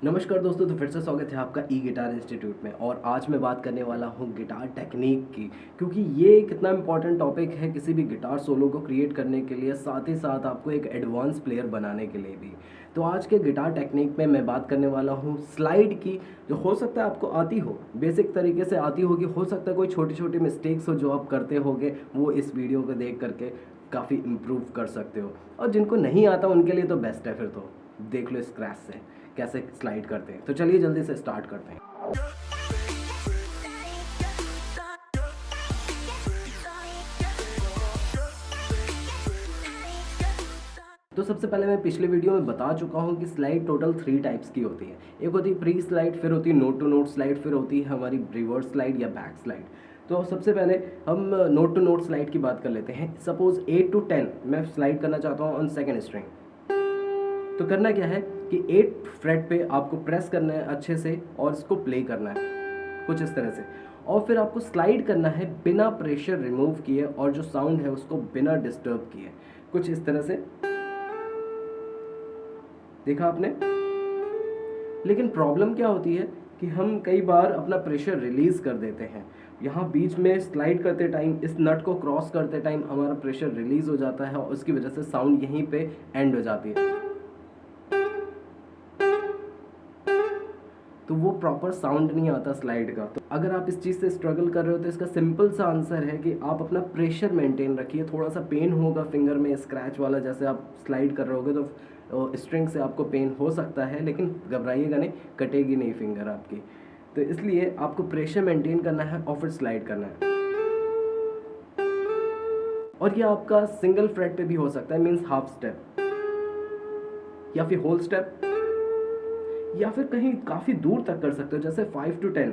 नमस्कार दोस्तों, तो फिर से स्वागत है आपका ई गिटार इंस्टीट्यूट में। और आज मैं बात करने वाला हूँ गिटार टेक्निक की, क्योंकि ये कितना इम्पॉर्टेंट टॉपिक है किसी भी गिटार सोलो को क्रिएट करने के लिए, साथ ही साथ आपको एक एडवांस प्लेयर बनाने के लिए भी। तो आज के गिटार टेक्निक में मैं बात करने वाला हूँ स्लाइड की, जो हो सकता है आपको आती हो, बेसिक तरीके से आती होगी। हो सकता है कोई छोटी छोटी मिस्टेक्स हो जो आप करते होगे, वो इस वीडियो को देख करके काफ़ी इम्प्रूव कर सकते हो। और जिनको नहीं आता उनके लिए तो बेस्ट है, फिर तो देख लो स्क्रैच से कैसे स्लाइड करते हैं। तो चलिए जल्दी से स्टार्ट करते हैं। तो सबसे पहले मैं पिछले वीडियो में बता चुका हूँ कि स्लाइड टोटल 3 टाइप्स की होती है। एक होती है प्री स्लाइड, फिर होती है नोट टू नोट स्लाइड, फिर होती है हमारी रिवर्स स्लाइड या बैक स्लाइड। तो सबसे पहले हम नोट टू नोट स्लाइड की बात कर लेते हैं। सपोज 8 to 10 मैं स्लाइड करना चाहता हूँ ऑन सेकेंड स्ट्रिंग। तो करना क्या है कि 8 फ्रेट पे आपको प्रेस करना है अच्छे से और इसको प्ले करना है कुछ इस तरह से। और फिर आपको स्लाइड करना है बिना प्रेशर रिमूव किए, और जो साउंड है उसको बिना डिस्टर्ब किए, कुछ इस तरह से। देखा आपने? लेकिन प्रॉब्लम क्या होती है कि हम कई बार अपना प्रेशर रिलीज कर देते हैं। यहाँ बीच में स्लाइड करते टाइम, इस नट को क्रॉस करते टाइम हमारा प्रेशर रिलीज हो जाता है और उसकी वजह से साउंड यहीं पे एंड हो जाती है। तो वो प्रॉपर साउंड नहीं आता स्लाइड का। तो अगर आप इस चीज़ से स्ट्रगल कर रहे हो तो इसका सिंपल सा आंसर है कि आप अपना प्रेशर मेंटेन रखिए। थोड़ा सा पेन होगा फिंगर में स्क्रैच वाला, जैसे आप स्लाइड कर रहे होगे तो स्ट्रिंग से आपको पेन हो सकता है, लेकिन घबराइएगा नहीं, कटेगी नहीं फिंगर आपकी। तो इसलिए आपको प्रेशर मेंटेन करना है और फिर स्लाइड करना है। और ये आपका सिंगल फ्रेट पे भी हो सकता है, मीन्स हाफ स्टेप या फिर होल स्टेप, या फिर कहीं काफी दूर तक कर सकते हो, जैसे 5 to 10।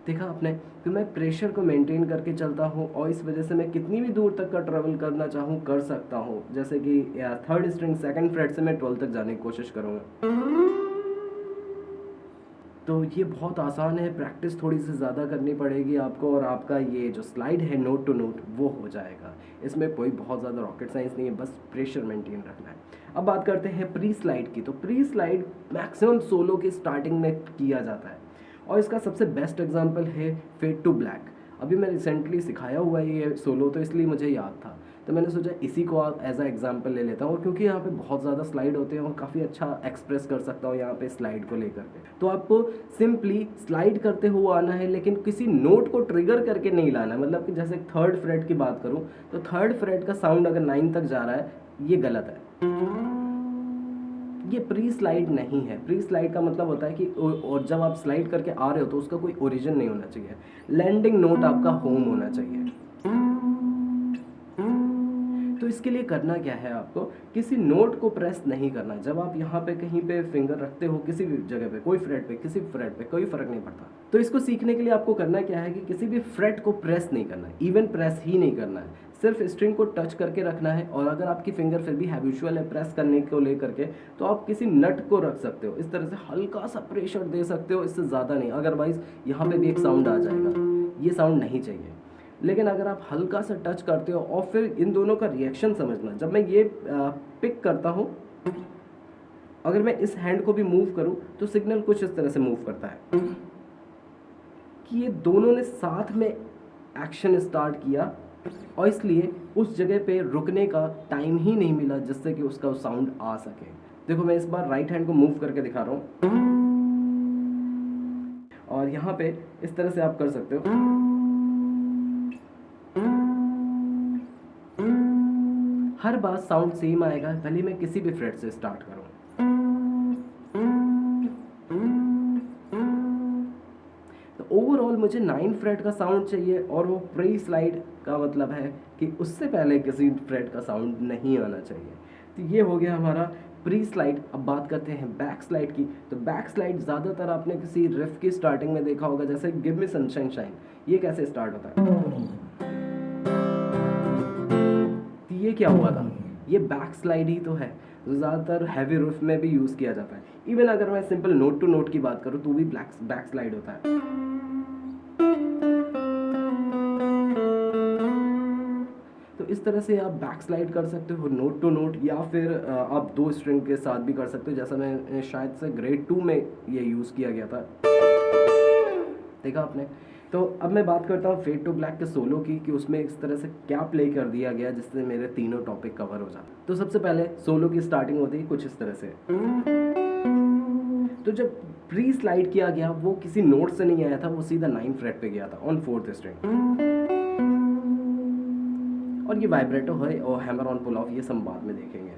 देखा आपने? तो मैं प्रेशर को मेंटेन करके चलता हूँ और इस वजह से मैं कितनी भी दूर तक का ट्रेवल करना चाहूँ कर सकता हूँ। जैसे कि थर्ड स्ट्रिंग सेकंड फ्रेट से मैं 12 तक जाने की कोशिश करूँगा। तो ये बहुत आसान है, प्रैक्टिस थोड़ी सी ज़्यादा करनी पड़ेगी आपको, और आपका ये जो स्लाइड है नोट टू नोट वो हो जाएगा। इसमें कोई बहुत ज़्यादा रॉकेट साइंस नहीं है, बस प्रेशर मेंटेन रखना है। अब बात करते हैं प्री स्लाइड की। तो प्री स्लाइड मैक्सिमम सोलो की स्टार्टिंग में किया जाता है, और इसका सबसे बेस्ट एग्जांपल है फेड टू ब्लैक। अभी मैं रिसेंटली सिखाया हुआ है ये सोलो, तो इसलिए मुझे याद था, तो मैंने सोचा इसी को एज अ एग्जांपल ले लेता हूँ, क्योंकि यहाँ पे बहुत ज़्यादा स्लाइड होते हैं और काफ़ी अच्छा एक्सप्रेस कर सकता हूँ यहाँ पे स्लाइड को लेकर के। तो आपको सिंपली स्लाइड करते हुए आना है, लेकिन किसी नोट को ट्रिगर करके नहीं लाना है। मतलब कि जैसे थर्ड फ्रेट की बात करूँ तो थर्ड फ्रेट का साउंड अगर 9 तक जा रहा है, ये गलत है, ये प्री स्लाइड नहीं है। प्री स्लाइड का मतलब होता है कि और जब आप स्लाइड करके आ रहे हो तो उसका कोई ओरिजिन नहीं होना चाहिए, लैंडिंग नोट आपका होम होना चाहिए। तो इसके लिए करना क्या है, आपको किसी नोट को प्रेस नहीं करना। जब आप यहाँ पे कहीं पे फिंगर रखते हो, किसी भी जगह पे, कोई फ्रेट पे, किसी फ्रेट पे, कोई फर्क नहीं पड़ता। तो इसको सीखने के लिए आपको करना क्या है कि किसी भी फ्रेट को प्रेस नहीं करना है, इवन प्रेस ही नहीं करना है, सिर्फ स्ट्रिंग को टच करके रखना है। और अगर आपकी फिंगर फिर भी हैबिचुअल है प्रेस करने को लेकर के, तो आप किसी नट को रख सकते हो, इस तरह से हल्का सा प्रेशर दे सकते हो, इससे ज़्यादा नहीं। अदरवाइज यहाँ पे भी एक साउंड आ जाएगा, ये साउंड नहीं चाहिए। लेकिन अगर आप हल्का सा टच करते हो, और फिर इन दोनों का रिएक्शन समझना। जब मैं ये पिक करता हूँ, अगर मैं इस हैंड को भी मूव करूँ तो सिग्नल कुछ इस तरह से मूव करता है कि ये दोनों ने साथ में एक्शन स्टार्ट किया, और इसलिए उस जगह पे रुकने का टाइम ही नहीं मिला जिससे कि उसका साउंड आ सके। देखो मैं इस बार राइट हैंड को मूव करके दिखा रहा हूँ, और यहाँ पे इस तरह से आप कर सकते हो। हर बार साउंड सेम आएगा, भले मैं किसी भी फ्रेट से स्टार्ट करूं। तो ओवरऑल मुझे 9 फ्रेट का साउंड चाहिए, और वो प्री स्लाइड का मतलब है कि उससे पहले किसी फ्रेट का साउंड नहीं आना चाहिए। तो ये हो गया हमारा प्री स्लाइड। अब बात करते हैं बैक स्लाइड की। तो बैक स्लाइड ज़्यादातर आपने किसी रिफ की स्टार्टिंग में देखा होगा, जैसे गिव मी सनशाइन शाइन। ये कैसे स्टार्ट होता है? तो ये क्या हुआ था? ये बैक स्लाइड ही तो है, ज़्यादातर हैवी रिफ में भी यूज़ किया जाता है। इवन अगर मैं सिंपल नोट टू नोट की बात करूँ तो भी बैक स्लाइड होता है। तो इस तरह से आप बैक स्लाइड कर सकते हो नोट टू नोट, या फिर आप 2 स्ट्रिंग के साथ भी कर सकते हो, जैसा मैं शायद से ग्रेड 2 में ये यूज़ किया गया था, देखा आपने। तो अब मैं बात करता हूँ फेड टू ब्लैक के सोलो की, कि उसमें इस तरह से क्या प्ले कर दिया गया जिससे मेरे तीनों टॉपिक कवर हो जाते। तो सबसे पहले सोलो की स्टार्टिंग होती है कुछ इस तरह से। तो जब प्री स्लाइड किया गया वो किसी नोट से नहीं आया था, वो सीधा 9th फ्रेट पे गया था ऑन 4th स्ट्रिंग, और ये वाइब्रेटो है और हैमर ऑन पुल ऑफ, ये सब बाद में देखेंगे।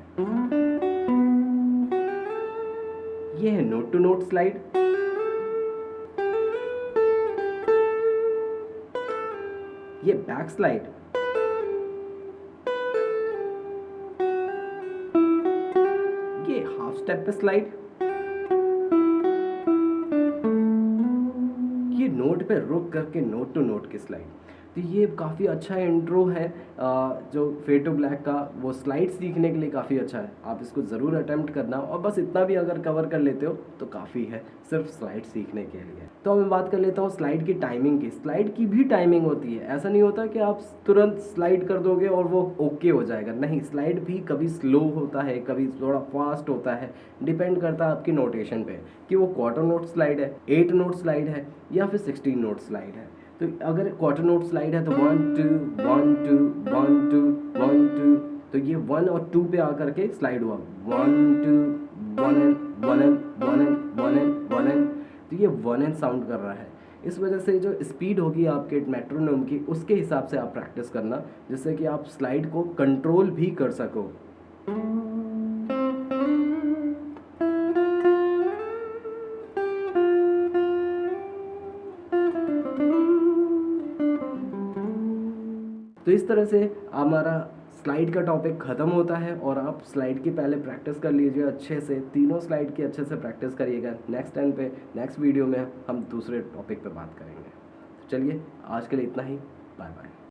ये है नोट टू नोट स्लाइड, ये बैक स्लाइड, ये हाफ स्टेप पे स्लाइड, ये नोट पे रुक करके नोट टू नोट की स्लाइड। तो ये काफ़ी अच्छा इंट्रो है जो फेड टू ब्लैक का, वो स्लाइड सीखने के लिए काफ़ी अच्छा है। आप इसको ज़रूर अटेम्प्ट करना, और बस इतना भी अगर कवर कर लेते हो तो काफ़ी है सिर्फ स्लाइड सीखने के लिए। तो अब मैं बात कर लेता हूँ स्लाइड की टाइमिंग की। स्लाइड की भी टाइमिंग होती है, ऐसा नहीं होता कि आप तुरंत स्लाइड कर दोगे और वो ओके हो जाएगा, नहीं। स्लाइड भी कभी स्लो होता है, कभी थोड़ा फास्ट होता है, डिपेंड करता है आपकी नोटेशन पे कि वो क्वार्टर नोट स्लाइड है, 8 नोट स्लाइड है, या फिर 16 नोट स्लाइड है। तो अगर क्वार्टर नोट स्लाइड है तो 1 2 1 2 1 2 1 2, तो ये 1 और 2 पे आकर के स्लाइड हुआ 1 2 1 and 1 and 1 and 1 and 1 and, तो ये 1 एंड साउंड कर रहा है। इस वजह से जो स्पीड होगी आपके मेट्रोनोम की, उसके हिसाब से आप प्रैक्टिस करना, जिससे कि आप स्लाइड को कंट्रोल भी कर सको। तो इस तरह से हमारा स्लाइड का टॉपिक ख़त्म होता है, और आप स्लाइड की पहले प्रैक्टिस कर लीजिए अच्छे से, तीनों स्लाइड की अच्छे से प्रैक्टिस करिएगा। नेक्स्ट टाइम पे नेक्स्ट वीडियो में हम दूसरे टॉपिक पे बात करेंगे। तो चलिए आज के लिए इतना ही, बाय बाय।